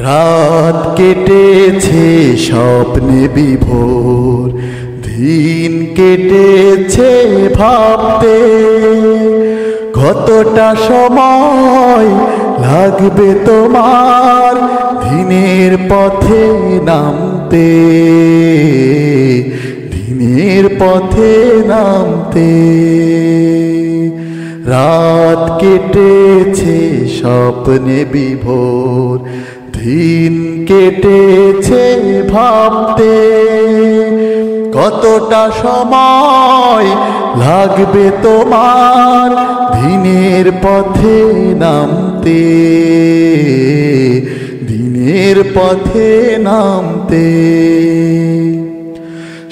রাত কেটেছে স্বপ্নে বিভোর, দিন কেটেছে ভাবতে কতটা সময় লাগবে তোমার দিনের পথে নামতে, দিনের পথে নামতে। রাত কেটেছে স্বপ্নে বিভোর, দিন কেটেছে ভাবতে কতটা সময় লাগবে তোমার দিনের পথে নামতে, দিনের পথে নামতে।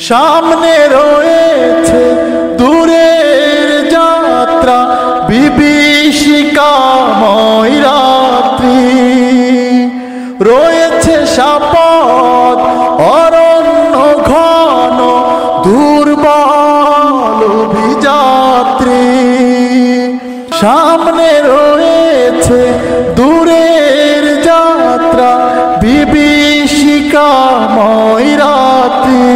সামনে রয়েছে দূরের যাত্রা, বিভীষিকাময় রাত্রি, রয়েছে সাপদ অরণ্য ঘন, দুর্বল অভিযাত্রী। সামনে রয়েছে দূরের যাত্রা, বিভীষিকাময় রাত্রি,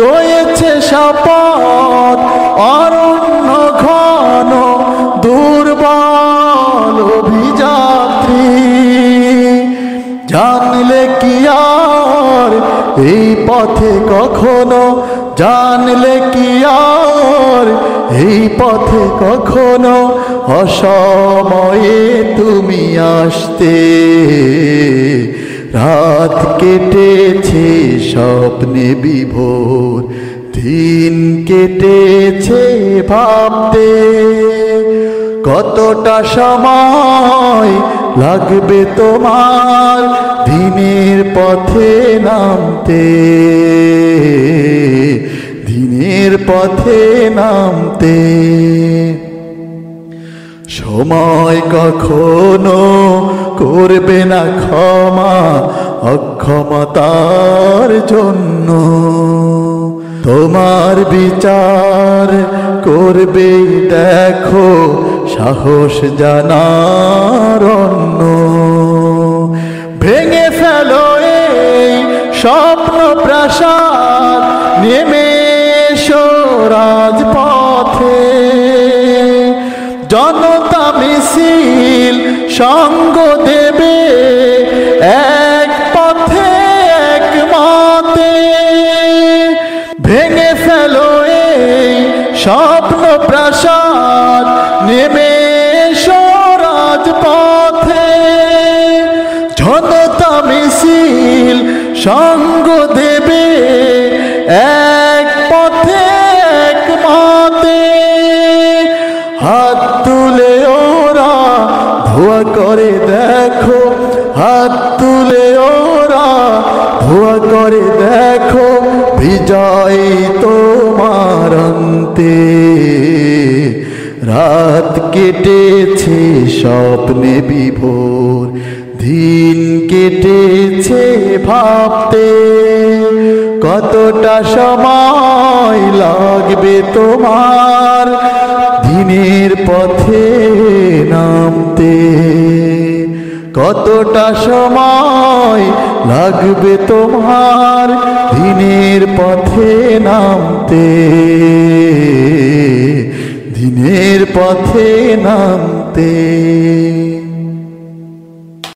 রয়েছে সাপদ অরণ্য ঘন, দুর্বল অভিযাত্রী। জানলে কি আর এই পথে কখনো, জানলে কি আর এই পথে কখনো অসময়ে তুমি আসতে। রাত কেটেছে স্বপ্নে বিভোর, দিন কেটেছে ভাবতে কতটা সময় লাগবে তোমার দিনের পথে নামতে, দিনের পথে নামতে। সময় কখনো করবে না ক্ষমা অক্ষমতার জন্য, তোমার বিচার করবে দেখো সাহস জানার অন্য। ভেঙে ফেলো এই স্বপ্ন প্রাসাদ, নেমে এসো রাজপথে, জনতা মিছিল সঙ্গ দেবে এক পথে এক মতে। ভেঙে ফেলো এই স্বপ্ন প্রাসাদ, নেমে এসো রাজপথে, জনতা মিছিল সঙ্গ দেবে এক পথে এক মতে। হাত তুলে ওরা ধোয়া করে দেখো, হাত তুলে ওরা ধোয়া করে দেখো, বিজয় তোমার অন্তে। রাত কেটেছে স্বপ্নে বিভোর, দিন কেটেছে ভাবতে কতটা সময় লাগবে তোমার দিনের পথে নামতে, কতটা সময় লাগবে তোমার দিনের পথে নামতে, দিনের পথে নামতে।